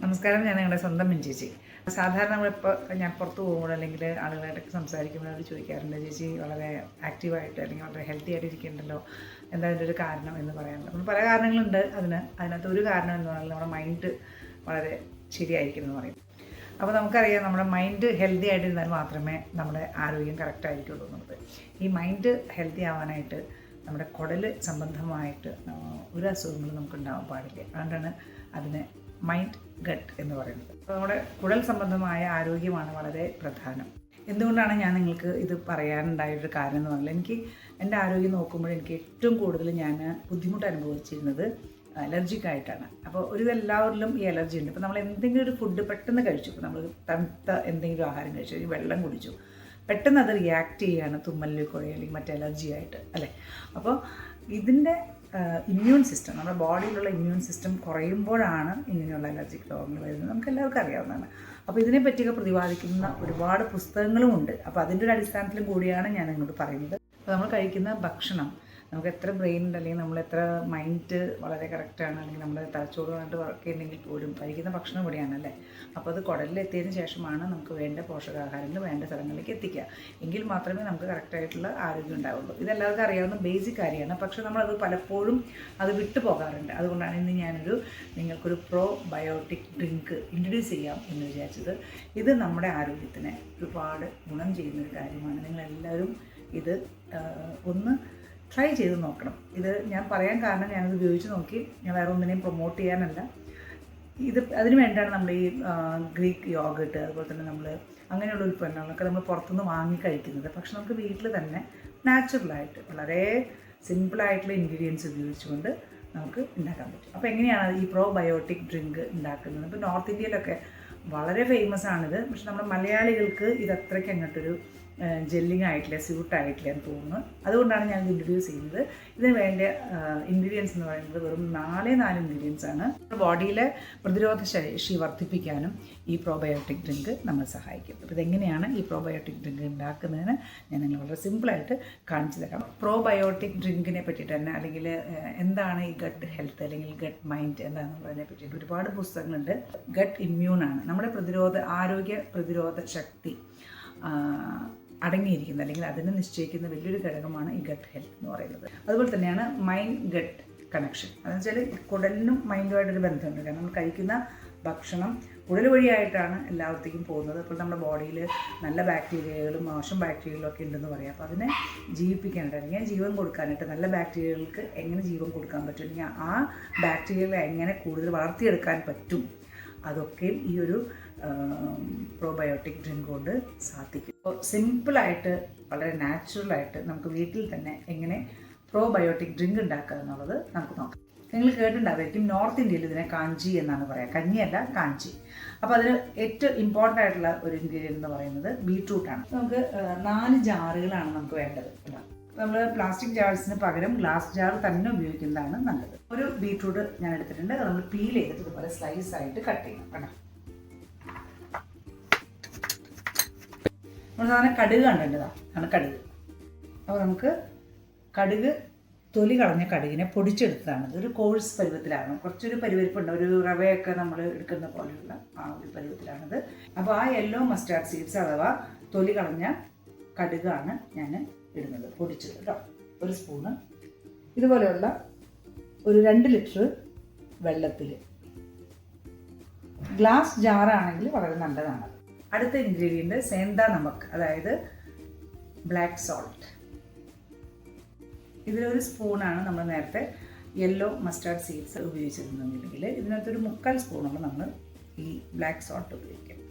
നമസ്കാരം, ഞാൻ നിങ്ങളുടെ സ്വന്തം ചേച്ചി. സാധാരണ നമ്മളിപ്പോൾ ഞാൻ പുറത്ത് പോകുമ്പോൾ അല്ലെങ്കിൽ ആളുകളായിട്ടൊക്കെ സംസാരിക്കുമ്പോൾ അവർ ചോദിക്കാറുണ്ട്, ചേച്ചി വളരെ ആക്റ്റീവായിട്ട് അല്ലെങ്കിൽ വളരെ ഹെൽത്തി ആയിട്ട് ഇരിക്കുന്നുണ്ടല്ലോ, എന്താ അതിൻ്റെ ഒരു കാരണം എന്ന് പറയാറുണ്ട്. നമ്മൾ പല കാരണങ്ങളുണ്ട് അതിനകത്ത് ഒരു കാരണം എന്ന് പറഞ്ഞാൽ നമ്മുടെ മൈൻഡ് വളരെ ശരിയായിരിക്കും എന്ന് പറയും. അപ്പോൾ നമുക്കറിയാം, നമ്മുടെ മൈൻഡ് ഹെൽത്തി ആയിട്ടിരുന്നാൽ മാത്രമേ നമ്മുടെ ആരോഗ്യം കറക്റ്റ് ആയിരിക്കുള്ളൂ എന്നുള്ളത്. ഈ മൈൻഡ് ഹെൽത്തി ആവാനായിട്ട് നമ്മുടെ കുടൽ സംബന്ധമായിട്ട് ഒരു അസുഖങ്ങളും നമുക്ക് ഉണ്ടാവാൻ പാടില്ല. അതുകൊണ്ടാണ് അതിനെ മൈൻഡ് ഗട്ട് എന്ന് പറയുന്നത്. അപ്പോൾ നമ്മുടെ കുടൽ സംബന്ധമായ ആരോഗ്യമാണ് വളരെ പ്രധാനം. എന്തുകൊണ്ടാണ് ഞാൻ നിങ്ങൾക്ക് ഇത് പറയാനുണ്ടായൊരു കാരണം എന്ന് പറഞ്ഞാൽ, എനിക്ക് എൻ്റെ ആരോഗ്യം നോക്കുമ്പോൾ എനിക്ക് ഏറ്റവും കൂടുതൽ ഞാൻ ബുദ്ധിമുട്ട് അനുഭവിച്ചിരുന്നത് അലർജിക്കായിട്ടാണ്. അപ്പോൾ എല്ലാവരിലും ഈ അലർജി ഉണ്ട്. ഇപ്പോൾ നമ്മൾ എന്തെങ്കിലും ഒരു ഫുഡ് പെട്ടെന്ന് കഴിച്ചു, ഇപ്പോൾ നമ്മൾ തണുത്ത എന്തെങ്കിലും ആഹാരം കഴിച്ചു, ഈ വെള്ളം കുടിച്ചു, പെട്ടെന്ന് അത് റിയാക്ട് ചെയ്യുകയാണ് തുമ്മലിൽ കൂടെ അല്ലെങ്കിൽ മറ്റ് അലർജി ആയിട്ട്, അല്ലേ? അപ്പോൾ ഇതിൻ്റെ ഇമ്മ്യൂൺ സിസ്റ്റം, നമ്മുടെ ബോഡിയിലുള്ള ഇമ്മ്യൂൺ സിസ്റ്റം കുറയുമ്പോഴാണ് ഇങ്ങനെയുള്ള അലർജിക് രോഗങ്ങൾ വരുന്നത്. നമുക്ക് എല്ലാവർക്കും അറിയാവുന്നതാണ്. അപ്പോൾ ഇതിനെപ്പറ്റിയൊക്കെ പ്രതിപാദിക്കുന്ന ഒരുപാട് പുസ്തകങ്ങളുമുണ്ട്. അപ്പോൾ അതിൻ്റെ ഒരു അടിസ്ഥാനത്തിലും കൂടിയാണ് ഞാൻ നിങ്ങളോട് പറയുന്നത്. അപ്പോൾ നമ്മൾ കഴിക്കുന്ന ഭക്ഷണം, നമുക്ക് എത്ര ബ്രെയിൻ ഉണ്ട് അല്ലെങ്കിൽ നമ്മൾ എത്ര മൈൻഡ് വളരെ കറക്റ്റാണ് അല്ലെങ്കിൽ നമ്മൾ തലച്ചോറുമായിട്ട് വർക്ക് ചെയ്യുന്നെങ്കിൽ പോലും കഴിക്കുന്ന ഭക്ഷണം കൂടിയാണല്ലേ. അപ്പോൾ അത് കുടലിലെത്തിയതിന് ശേഷമാണ് നമുക്ക് വേണ്ട പോഷകാഹാരങ്ങൾ വേണ്ട സ്ഥലങ്ങളിലേക്ക് എത്തിക്കുക. എങ്കിൽ മാത്രമേ നമുക്ക് കറക്റ്റായിട്ടുള്ള ആരോഗ്യം ഉണ്ടാവുള്ളൂ. ഇതെല്ലാവർക്കും അറിയാവുന്ന ബേസിക് കാര്യമാണ്. പക്ഷേ നമ്മളത് പലപ്പോഴും അത് വിട്ടു പോകാറുണ്ട്. അതുകൊണ്ടാണ് ഇന്ന് ഞാനൊരു നിങ്ങൾക്കൊരു പ്രോബയോട്ടിക് ഡ്രിങ്ക് ഇൻട്രൊഡ്യൂസ് ചെയ്യാം എന്ന് വിചാരിച്ചത്. ഇത് നമ്മുടെ ആരോഗ്യത്തിന് ഒരുപാട് ഗുണം ചെയ്യുന്നൊരു കാര്യമാണ്. നിങ്ങളെല്ലാവരും ഇത് ഒന്ന് ട്രൈ ചെയ്ത് നോക്കണം. ഇത് ഞാൻ പറയാൻ കാരണം, ഞാനത് ഉപയോഗിച്ച് നോക്കി, ഞാൻ വേറെ ഒന്നിനെയും പ്രൊമോട്ട് ചെയ്യാനല്ല. അതിന് വേണ്ടിയാണ് നമ്മൾ ഈ ഗ്രീക്ക് യോഗട്ട്, അതുപോലെ തന്നെ നമ്മൾ അങ്ങനെയുള്ള ഉൽപ്പന്നങ്ങളൊക്കെ നമ്മൾ പുറത്തുനിന്ന് വാങ്ങി കഴിക്കുന്നത്. പക്ഷെ നമുക്ക് വീട്ടിൽ തന്നെ നാച്ചുറലായിട്ട് വളരെ സിമ്പിളായിട്ടുള്ള ഇൻഗ്രീഡിയൻസ് ഉപയോഗിച്ചുകൊണ്ട് നമുക്ക് ഉണ്ടാക്കാൻ പറ്റും. അപ്പോൾ എങ്ങനെയാണ് ഈ പ്രോബയോട്ടിക് ഡ്രിങ്ക് ഉണ്ടാക്കുന്നത്? ഇപ്പോൾ നോർത്ത് ഇന്ത്യയിലൊക്കെ വളരെ ഫേമസ് ആണിത്. പക്ഷെ നമ്മുടെ മലയാളികൾക്ക് ഇത് അത്രയ്ക്ക് അങ്ങോട്ടൊരു ജെല്ലിങ് ആയിട്ടില്ല, സ്യൂട്ടായിട്ടില്ല എന്ന് തോന്നുന്നു. അതുകൊണ്ടാണ് ഞാൻ ഇൻട്രൊഡ്യൂസ് ചെയ്യുന്നത്. ഇതിന് വേണ്ട ഇൻഗ്രീഡിയൻസ് എന്ന് പറയുന്നത് വെറും 4 ഇൻഗ്രീഡിയൻസ് ആണ്. ബോഡിയിലെ പ്രതിരോധ ശേഷി വർദ്ധിപ്പിക്കാനും ഈ പ്രോബയോട്ടിക് ഡ്രിങ്ക് നമ്മൾ സഹായിക്കും. അപ്പോൾ ഇതെങ്ങനെയാണ് ഈ പ്രോബയോട്ടിക് ഡ്രിങ്ക് ഉണ്ടാക്കുന്നതിന് ഞാൻ നിങ്ങൾ വളരെ സിമ്പിളായിട്ട് കാണിച്ചു തരാം. പ്രോബയോട്ടിക് ഡ്രിങ്കിനെ പറ്റിയിട്ട് തന്നെ, അല്ലെങ്കിൽ എന്താണ് ഈ ഗട്ട് ഹെൽത്ത് അല്ലെങ്കിൽ ഗട്ട് മൈൻഡ് എന്താണെന്നുള്ളതിനെ പറ്റിയിട്ട് ഒരുപാട് പുസ്തകങ്ങളുണ്ട്. ഗട്ട് ഇമ്മ്യൂണാണ്, നമ്മുടെ ആരോഗ്യ പ്രതിരോധ ശക്തി അടങ്ങിയിരിക്കുന്നത് അല്ലെങ്കിൽ അതിനെ നിശ്ചയിക്കുന്ന വലിയൊരു ഘടകമാണ് ഈ ഗട്ട് ഹെൽത്ത് എന്ന് പറയുന്നത്. അതുപോലെ തന്നെയാണ് മൈൻഡ് ഗട്ട് കണക്ഷൻ. അതെന്ന് വെച്ചാൽ കുടലിനും മൈൻഡുമായിട്ടൊരു ബന്ധമുണ്ട്. കാരണം നമ്മൾ കഴിക്കുന്ന ഭക്ഷണം കുടൽ വഴിയായിട്ടാണ് എല്ലാവർത്തേക്കും പോകുന്നത്. അപ്പോൾ നമ്മുടെ ബോഡിയിൽ നല്ല ബാക്ടീരിയകളും മോശം ബാക്ടീരിയകളും ഒക്കെ ഉണ്ടെന്ന് പറയാം. അപ്പോൾ അതിനെ ജീവിപ്പിക്കാനായിട്ട് അല്ലെങ്കിൽ ജീവൻ കൊടുക്കാനായിട്ട് നല്ല ബാക്ടീരിയകൾക്ക് എങ്ങനെ ജീവൻ കൊടുക്കാൻ പറ്റും, അല്ലെങ്കിൽ ആ ബാക്ടീരിയകളെ എങ്ങനെ കൂടുതൽ വളർത്തിയെടുക്കാൻ പറ്റും, അതൊക്കെയും ഈ ഒരു പ്രോബയോട്ടിക് ഡ്രിങ്ക് കൊണ്ട് സാധിക്കും. അപ്പോൾ സിമ്പിളായിട്ട് വളരെ നാച്ചുറലായിട്ട് നമുക്ക് വീട്ടിൽ തന്നെ എങ്ങനെ പ്രോബയോട്ടിക് ഡ്രിങ്ക് ഉണ്ടാക്കുക എന്നുള്ളത് നമുക്ക് നോക്കാം. നിങ്ങൾ കേട്ടിട്ടുണ്ടാവുമായിരിക്കും, നോർത്ത് ഇന്ത്യയിൽ ഇതിനെ കാഞ്ചി എന്നാണ് പറയുക. കഞ്ഞിയല്ല, കാഞ്ചി. അപ്പോൾ അതിൽ ഏറ്റവും ഇമ്പോർട്ടൻ്റ് ആയിട്ടുള്ള ഒരു ഇൻഗ്രീഡിയൻ്റ് എന്ന് പറയുന്നത് ബീട്രൂട്ടാണ്. നമുക്ക് 4 ജാറുകളാണ് നമുക്ക് വേണ്ടത്. നമ്മൾ പ്ലാസ്റ്റിക് ജാർസിന് പകരം ഗ്ലാസ് ജാർ തന്നെ ഉപയോഗിക്കുന്നതാണ് നല്ലത്. ഒരു ബീട്രൂട്ട് ഞാൻ എടുത്തിട്ടുണ്ട്. അത് നമ്മൾ പീൽ ചെയ്തിട്ട് ഇതുപോലെ സ്ലൈസ് ആയിട്ട് കട്ട് ചെയ്യണം. കേട്ടോ, നമ്മൾ സാധനം കടുക് കണ്ടിട്ടതാണ് കടുക്. അപ്പോൾ നമുക്ക് കടുക്, തൊലി കളഞ്ഞ കടുകിനെ പൊടിച്ചെടുത്തതാണ്. ഇതൊരു കോഴ്സ് പരുവത്തിലാണ്, കുറച്ചൊരു പരുവരിപ്പുണ്ട്, ഒരു റവയൊക്കെ നമ്മൾ എടുക്കുന്ന പോലെയുള്ള ആ ഒരു പരുവത്തിലാണിത്. അപ്പോൾ ആ യെല്ലോ മസ്റ്റാർഡ് സീഡ്സ് അഥവാ തൊലി കളഞ്ഞ കടുകാണ് ഞാൻ ഇടുന്നത്, പൊടിച്ചത് കേട്ടോ. ഒരു സ്പൂണ്. ഇതുപോലെയുള്ള ഒരു 2 ലിറ്റർ വെള്ളത്തിൽ, ഗ്ലാസ് ജാറാണെങ്കിൽ വളരെ നല്ലതാണ്. അടുത്ത ഇൻഗ്രീഡിയൻറ്റ് സേന്ദ നമക്ക്, അതായത് ബ്ലാക്ക് സോൾട്ട്. ഇതിലൊരു സ്പൂണാണ് നമ്മൾ നേരത്തെ യെല്ലോ മസ്റ്റാർഡ് സീഡ്സ് ഉപയോഗിച്ചിരുന്നെങ്കിൽ ഇതിനകത്തൊരു 3/4 സ്പൂണോളം നമ്മൾ ഈ ബ്ലാക്ക് സോൾട്ട് ഉപയോഗിക്കും.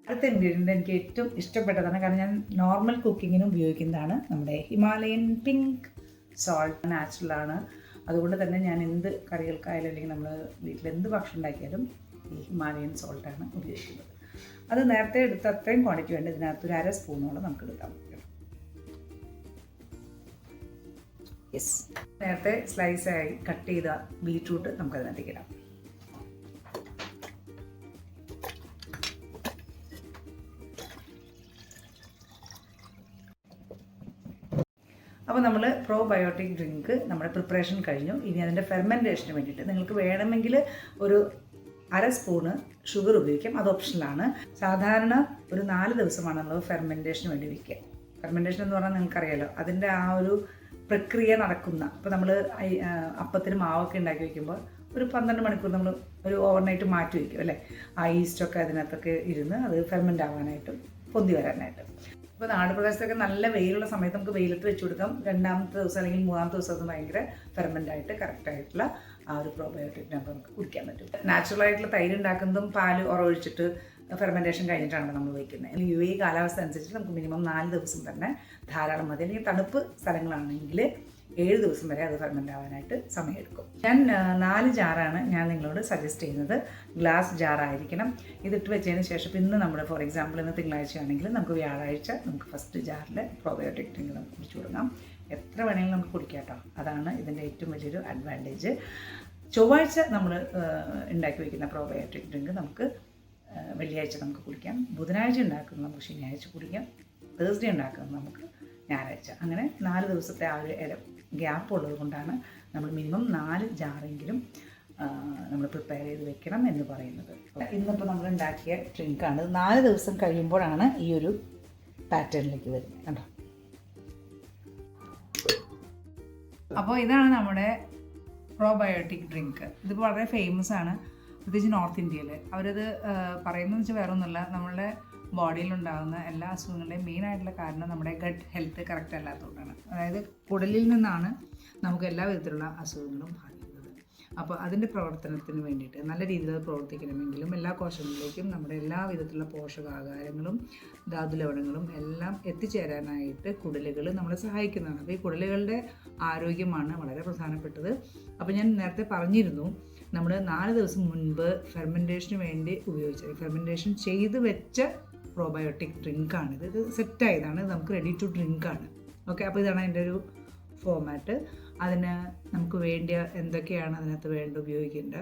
അടുത്ത ഇൻഗ്രീഡിയൻ്റ് എനിക്ക് ഏറ്റവും ഇഷ്ടപ്പെട്ടതാണ്, കാരണം ഞാൻ നോർമൽ കുക്കിങ്ങിനും ഉപയോഗിക്കുന്നതാണ്. നമ്മുടെ ഹിമാലയൻ പിങ്ക് സോൾട്ട്. നാച്ചുറലാണ്. അതുകൊണ്ട് തന്നെ ഞാൻ എന്ത് കറികൾക്കായാലും അല്ലെങ്കിൽ നമ്മൾ വീട്ടിൽ എന്ത് ഭക്ഷണം ഉണ്ടാക്കിയാലും ഈ ഹിമാലയൻ സോൾട്ടാണ് ഉപയോഗിക്കുന്നത്. അത് നേരത്തെ എടുത്ത അത്രയും ക്വാണ്ടിറ്റി വേണ്ട ഇതിനകത്ത് ഒരു 1/2 സ്പൂണോളം നമുക്ക് എടുക്കാൻ പറ്റും. യെസ്, നേരത്തെ സ്ലൈസായി കട്ട് ചെയ്ത ബീട്രൂട്ട് നമുക്കതിനകത്തേക്ക് ഇടാം. അപ്പോൾ നമ്മൾ പ്രോബയോട്ടിക് ഡ്രിങ്ക് നമ്മുടെ പ്രിപ്പറേഷൻ കഴിഞ്ഞു. ഇനി അതിൻ്റെ ഫെർമെൻറ്റേഷന് വേണ്ടിയിട്ട് നിങ്ങൾക്ക് വേണമെങ്കിൽ ഒരു 1/2 സ്പൂണ് ഷുഗർ ഉപയോഗിക്കാം, അത് ഓപ്ഷനിലാണ്. സാധാരണ ഒരു 4 ദിവസമാണ് നമ്മൾ ഫെർമെൻറ്റേഷന് വേണ്ടി വയ്ക്കുക. ഫെർമെൻറ്റേഷൻ എന്ന് പറഞ്ഞാൽ നിങ്ങൾക്കറിയാലോ, അതിൻ്റെ ആ ഒരു പ്രക്രിയ നടക്കുന്ന, ഇപ്പോൾ നമ്മൾ അപ്പത്തിന് മാവൊക്കെ ഉണ്ടാക്കി വയ്ക്കുമ്പോൾ ഒരു 12 മണിക്കൂർ നമ്മൾ ഒരു ഓവർനൈറ്റ് മാറ്റി വയ്ക്കും അല്ലേ, ആ ഈസ്റ്റൊക്കെ അതിനകത്തൊക്കെ ഇരുന്ന് അത് ഫെർമെൻ്റ് ആവാനായിട്ടും പൊന്തി വരാനായിട്ട്. ഇപ്പോൾ നാട് പ്രദേശത്തൊക്കെ നല്ല വെയിലുള്ള സമയത്ത് നമുക്ക് വെയിലത്ത് വെച്ച് കൊടുക്കാം. 2ാമത്തെ ദിവസം അല്ലെങ്കിൽ 3ാമത്തെ ദിവസം അത് ഭയങ്കര ഫെർമെൻ്റായിട്ട് കറക്റ്റായിട്ടുള്ള ആ ഒരു പ്രോബയോട്ടിക് നമുക്ക് കുടിക്കാൻ പറ്റും. നാച്ചുറലായിട്ടുള്ള തൈര് ഉണ്ടാക്കുന്നതും പാല് ഉറവൊഴിച്ചിട്ട് ഫെർമെൻറ്റേഷൻ കഴിഞ്ഞിട്ടാണ് നമ്മൾ വയ്ക്കുന്നത്. UAE കാലാവസ്ഥ അനുസരിച്ച് നമുക്ക് മിനിമം 4 ദിവസം തന്നെ ധാരാളം മതി. അല്ലെങ്കിൽ തണുപ്പ് സ്ഥലങ്ങളാണെങ്കിൽ 7 ദിവസം വരെ അത് ഫെർമെൻ്റ് ആവാനായിട്ട് സമയമെടുക്കും. ഞാൻ 4 ജാറാണ് ഞാൻ നിങ്ങളോട് സജസ്റ്റ് ചെയ്യുന്നത്. ഗ്ലാസ് ജാറായിരിക്കണം. ഇതിട്ട് വെച്ചതിന് ശേഷം ഇന്ന് നമ്മൾ ഫോർ എക്സാമ്പിൾ ഇന്ന് തിങ്കളാഴ്ചയാണെങ്കിൽ നമുക്ക് വ്യാഴാഴ്ച നമുക്ക് ഫസ്റ്റ് ജാറിൽ പ്രോബയോട്ടിക് ഡ്രിങ്ക് നമുക്ക് കുടിച്ചു തുടങ്ങാം. എത്ര വേണമെങ്കിലും നമുക്ക് കുടിക്കാം കേട്ടോ. അതാണ് ഇതിൻ്റെ ഏറ്റവും വലിയൊരു അഡ്വാൻറ്റേജ്. ചൊവ്വാഴ്ച നമ്മൾ ഉണ്ടാക്കി വയ്ക്കുന്ന പ്രോബയോട്ടിക് ഡ്രിങ്ക് നമുക്ക് വെള്ളിയാഴ്ച നമുക്ക് കുടിക്കാം. ബുധനാഴ്ച ഉണ്ടാക്കുന്നത് നമുക്ക് ശനിയാഴ്ച കുടിക്കാം. തേഴ്സ്ഡേ ഉണ്ടാക്കുന്നത് നമുക്ക് ഞായറാഴ്ച. അങ്ങനെ 4 ദിവസത്തെ ആ ഒരു ഗ്യാപ്പ് ഉള്ളത് കൊണ്ടാണ് നമ്മൾ മിനിമം 4 ജാറെങ്കിലും നമ്മൾ പ്രിപ്പയർ ചെയ്ത് വെക്കണം എന്ന് പറയുന്നത്. ഇന്നിപ്പോൾ നമ്മൾ ഉണ്ടാക്കിയ ഡ്രിങ്കാണ്. 4 ദിവസം കഴിയുമ്പോഴാണ് ഈ ഒരു പാറ്റേണിലേക്ക് വരുന്നത് കണ്ടോ. അപ്പോൾ ഇതാണ് നമ്മുടെ പ്രോബയോട്ടിക് ഡ്രിങ്ക്. ഇതിപ്പോൾ വളരെ ഫേമസ് ആണ്, പ്രത്യേകിച്ച് നോർത്ത് ഇന്ത്യയിൽ. അവരത് പറയുന്നതെന്ന് വെച്ചാൽ വേറെ ഒന്നുമല്ല, നമ്മളുടെ ബോഡിയിലുണ്ടാകുന്ന എല്ലാ അസുഖങ്ങളുടെയും മെയിനായിട്ടുള്ള കാരണം നമ്മുടെ ഗട്ട് ഹെൽത്ത് കറക്റ്റ് അല്ലാത്തതുകൊണ്ടാണ്. അതായത് കുടലിൽ നിന്നാണ് നമുക്ക് എല്ലാ വിധത്തിലുള്ള അസുഖങ്ങളും ബാധിക്കുന്നത്. അപ്പോൾ അതിൻ്റെ പ്രവർത്തനത്തിന് വേണ്ടിയിട്ട് നല്ല രീതിയിൽ അത് പ്രവർത്തിക്കണമെങ്കിലും എല്ലാ കോശങ്ങളിലേക്കും നമ്മുടെ എല്ലാ വിധത്തിലുള്ള പോഷകാഹാരങ്ങളും ധാതുലവണങ്ങളും എല്ലാം എത്തിച്ചേരാനായിട്ട് കുടലുകൾ നമ്മളെ സഹായിക്കുന്നതാണ്. അപ്പോൾ ഈ കുടലുകളുടെ ആരോഗ്യമാണ് വളരെ പ്രധാനപ്പെട്ടത്. അപ്പോൾ ഞാൻ നേരത്തെ പറഞ്ഞിരുന്നു, നമ്മൾ 4 ദിവസം മുൻപ് ഫെർമെൻറ്റേഷന് വേണ്ടി ഉപയോഗിച്ചത്, ഫെർമെൻറ്റേഷൻ ചെയ്ത് വെച്ച പ്രോബയോട്ടിക് ഡ്രിങ്കാണിത്. ഇത് സെറ്റായതാണ്, നമുക്ക് റെഡി ടു ഡ്രിങ്കാണ്. ഓക്കെ, അപ്പോൾ ഇതാണ് അതിൻ്റെ ഒരു ഫോമാറ്റ്. അതിന് നമുക്ക് വേണ്ടിയ എന്തൊക്കെയാണ് അതിനകത്ത് ഉപയോഗിക്കേണ്ട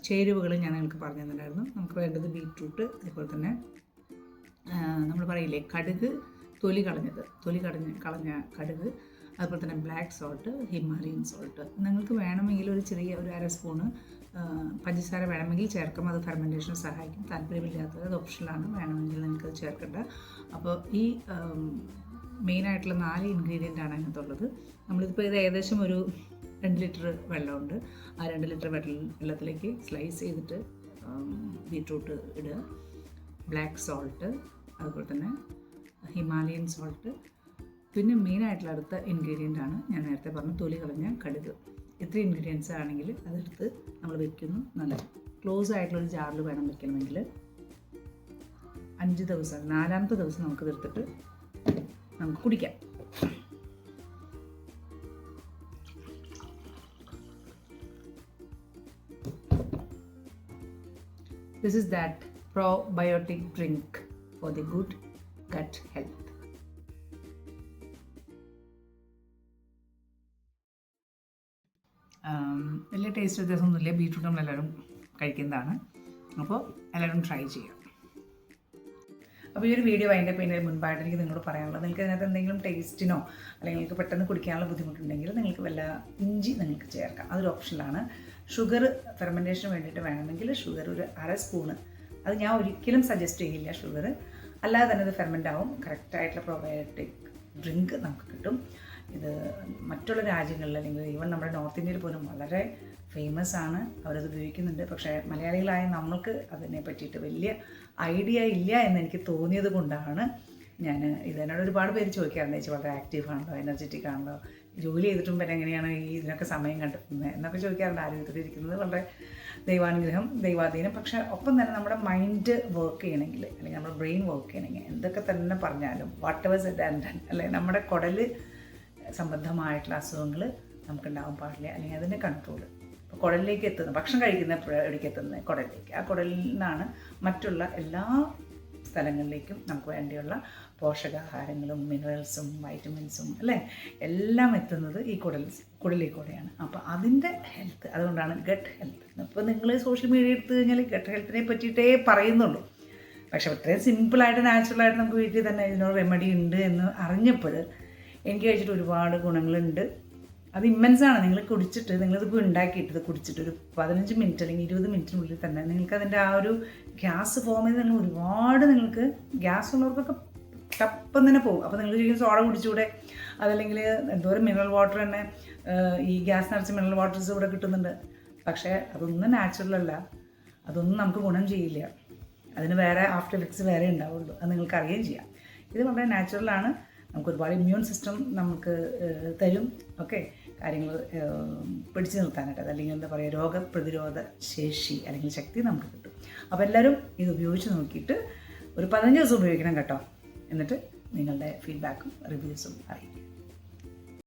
ചേരുവകൾ ഞാൻ നിങ്ങൾക്ക് പറഞ്ഞു തന്നിട്ടുണ്ടായിരുന്നു. നമുക്ക് വേണ്ടത് ബീറ്റ്റൂട്ട്, അതുപോലെ തന്നെ നമ്മൾ പറയില്ലേ കടുക്, തൊലി കളഞ്ഞ കടുക്, അതുപോലെ തന്നെ ബ്ലാക്ക് സോൾട്ട്, ഹിമാലയൻ സോൾട്ട്. നിങ്ങൾക്ക് വേണമെങ്കിൽ ഒരു ചെറിയ ഒരു 1/2 സ്പൂണ് പഞ്ചസാര വേണമെങ്കിൽ ചേർക്കാം, അത് ഫെർമെൻറ്റേഷന് സഹായിക്കും. താല്പര്യമില്ലാത്തത് അത് ഓപ്ഷനിലാണ്, വേണമെങ്കിൽ നിങ്ങൾക്ക് അത് ചേർക്കേണ്ട. അപ്പോൾ ഈ മെയിനായിട്ടുള്ള 4 ഇൻഗ്രീഡിയൻ്റാണ് അതിനകത്തുള്ളത്. നമ്മളിതിപ്പോൾ ഇത് ഏകദേശം ഒരു 2 ലിറ്റർ വെള്ളമുണ്ട്. ആ 2 ലിറ്റർ വെള്ളത്തിലേക്ക് സ്ലൈസ് ചെയ്തിട്ട് ബീറ്റ്റൂട്ട് ഇടുക, ബ്ലാക്ക് സോൾട്ട്, അതുപോലെ തന്നെ ഹിമാലയൻ സോൾട്ട്, പിന്നെ മെയിനായിട്ടുള്ള അടുത്ത ഇൻഗ്രീഡിയൻ്റാണ് ഞാൻ നേരത്തെ പറഞ്ഞ തൊലി കളഞ്ഞ കടുക്. ഇത്ര ഇൻഗ്രീഡിയൻസ് ആണെങ്കിൽ അതെടുത്ത് നമ്മൾ വെക്കുന്നു. നല്ല ക്ലോസ് ആയിട്ടുള്ളൊരു ജാറിൽ വേണം വെക്കണമെങ്കിൽ. 5 ദിവസം, 4ാമത്തെ ദിവസം നമുക്ക് എടുത്തിട്ട് നമുക്ക് കുടിക്കാം. This is that probiotic drink for the good gut health. വലിയ ടേസ്റ്റ് വ്യത്യാസമൊന്നുമില്ല. ബീറ്റ്റൂട്ട് നമ്മളെല്ലാവരും കഴിക്കുന്നതാണ്. അപ്പോൾ എല്ലാവരും ട്രൈ ചെയ്യാം. അപ്പോൾ ഈ ഒരു വീഡിയോ അതിൻ്റെ പിന്നെ മുൻപായിട്ട് എനിക്ക് നിങ്ങളോട് പറയാനുള്ളത്, നിങ്ങൾക്ക് അതിനകത്ത് എന്തെങ്കിലും ടേസ്റ്റിനോ അല്ലെങ്കിൽ നിങ്ങൾക്ക് പെട്ടെന്ന് കുടിക്കാനുള്ള ബുദ്ധിമുട്ടുണ്ടെങ്കിൽ നിങ്ങൾക്ക് വല്ല ഇഞ്ചി നിങ്ങൾക്ക് ചേർക്കാം, അതൊരു ഓപ്ഷനിലാണ്. ഷുഗർ ഫെർമെൻറ്റേഷന് വേണ്ടിയിട്ട് വേണമെങ്കിൽ ഷുഗർ ഒരു 1/2 സ്പൂണ്, അത് ഞാൻ ഒരിക്കലും സജസ്റ്റ് ചെയ്യില്ല. ഷുഗർ അല്ലാതെ തന്നെ ഇത് ഫെർമെൻ്റ് ആവും. കറക്റ്റായിട്ടുള്ള പ്രോബയോട്ടിക് ഡ്രിങ്ക് നമുക്ക് കിട്ടും. ഇത് മറ്റുള്ള രാജ്യങ്ങളിൽ അല്ലെങ്കിൽ ഈവൻ നമ്മുടെ നോർത്ത് ഇന്ത്യയിൽ പോലും വളരെ ഫേമസ് ആണ്, അവരത് ഉപയോഗിക്കുന്നുണ്ട്. പക്ഷേ മലയാളികളായ നമ്മൾക്ക് അതിനെ പറ്റിയിട്ട് വലിയ ഐഡിയ ഇല്ല എന്ന് എനിക്ക് തോന്നിയത് കൊണ്ടാണ് ഞാൻ ഇതിനോട് ഒരുപാട് പേര് ചോദിക്കാറുണ്ട്, ചേച്ചി വളരെ ആക്റ്റീവ് ആണല്ലോ, എനർജറ്റിക് ആണല്ലോ, ജോലി ചെയ്തിട്ടും പിന്നെ എങ്ങനെയാണ് ഇതിനൊക്കെ സമയം കണ്ടെത്തുന്നത് എന്നൊക്കെ ചോദിക്കാറുണ്ട്. ആരോഗ്യത്തിലിരിക്കുന്നത് വളരെ ദൈവാനുഗ്രഹം, ദൈവാധീനം. പക്ഷേ ഒപ്പം തന്നെ നമ്മുടെ മൈൻഡ് വർക്ക് ചെയ്യണമെങ്കിൽ അല്ലെങ്കിൽ നമ്മുടെ ബ്രെയിൻ വർക്ക് ചെയ്യണമെങ്കിൽ എന്തൊക്കെ തന്നെ പറഞ്ഞാലും whatever said and done അല്ലെ, നമ്മുടെ കുടൽ സംബന്ധമായിട്ടുള്ള അസുഖങ്ങൾ നമുക്കുണ്ടാവാൻ പാടില്ല. അല്ലെങ്കിൽ അതിൻ്റെ കൺട്രോൾ ഇപ്പോൾ കുടലിലേക്ക് എത്തുന്നത്, ഭക്ഷണം കഴിക്കുന്ന എവിടേക്ക് എത്തുന്നത് കുടലിലേക്ക്, ആ കുടലിൽ നിന്നാണ് മറ്റുള്ള എല്ലാ സ്ഥലങ്ങളിലേക്കും നമുക്ക് വേണ്ടിയുള്ള പോഷകാഹാരങ്ങളും മിനറൽസും വൈറ്റമിൻസും അല്ലേ എല്ലാം എത്തുന്നത് ഈ കുടലിലേക്കൂടെയാണ്. അപ്പോൾ അതിൻ്റെ ഹെൽത്ത്, അതുകൊണ്ടാണ് ഗട്ട് ഹെൽത്ത്. ഇപ്പോൾ നിങ്ങൾ സോഷ്യൽ മീഡിയ എടുത്തു കഴിഞ്ഞാൽ ഗട്ട് ഹെൽത്തിനെ പറ്റിയിട്ടേ പറയുന്നുള്ളൂ. പക്ഷേ അത്രയും സിമ്പിളായിട്ട് നാച്ചുറലായിട്ട് നമുക്ക് വീട്ടിൽ തന്നെ ഇതിനൊരു റെമഡി ഉണ്ട് എന്ന് അറിഞ്ഞപ്പോൾ എനിക്ക് കഴിച്ചിട്ട് ഒരുപാട് ഗുണങ്ങളുണ്ട്. അത് ഇമ്മൻസാണ്. നിങ്ങൾ കുടിച്ചിട്ട് നിങ്ങളിതിപ്പോൾ ഉണ്ടാക്കിയിട്ട് ഇത് കുടിച്ചിട്ട് ഒരു 15 മിനിറ്റ് അല്ലെങ്കിൽ 20 മിനിറ്റിനുള്ളിൽ തന്നെ നിങ്ങൾക്ക് അതിൻ്റെ ആ ഒരു ഗ്യാസ് ഫോം ചെയ്ത് നിങ്ങൾ ഒരുപാട് നിങ്ങൾക്ക് ഗ്യാസ് ഉള്ളവർക്കൊക്കെ ടപ്പം തന്നെ പോകും. അപ്പോൾ നിങ്ങൾ ശരിക്കും സോഡ കുടിച്ചുകൂടെ, അതല്ലെങ്കിൽ എന്തോരം മിനറൽ വാട്ടർ തന്നെ ഈ ഗ്യാസ് നിറച്ച് മിനറൽ വാട്ടേഴ്സ് ഇവിടെ കിട്ടുന്നുണ്ട്. പക്ഷേ അതൊന്നും നാച്ചുറൽ അല്ല, അതൊന്നും നമുക്ക് ഗുണം ചെയ്യില്ല. അതിന് വേറെ ആഫ്റ്റർ എഫക്ട്സ് വേറെ ഉണ്ടാവുള്ളൂ. അത് നിങ്ങൾക്ക് അറിയുകയും ചെയ്യാം. ഇത് വളരെ നാച്ചുറലാണ്. നമുക്ക് ഒരുപാട് ഇമ്മ്യൂൺ സിസ്റ്റം നമുക്ക് തരും. ഓക്കെ, കാര്യങ്ങൾ പിടിച്ചു നിർത്താനായിട്ട്, അല്ലെങ്കിൽ എന്താ പറയുക, രോഗപ്രതിരോധ ശേഷി അല്ലെങ്കിൽ ശക്തി നമുക്ക് കിട്ടും. അപ്പോൾ എല്ലാവരും ഇത് ഉപയോഗിച്ച് നോക്കിയിട്ട് ഒരു 15 ദിവസം ഉപയോഗിക്കണം കേട്ടോ. എന്നിട്ട് നിങ്ങളുടെ ഫീഡ്ബാക്കും റിവ്യൂസും അറിയിക്കും.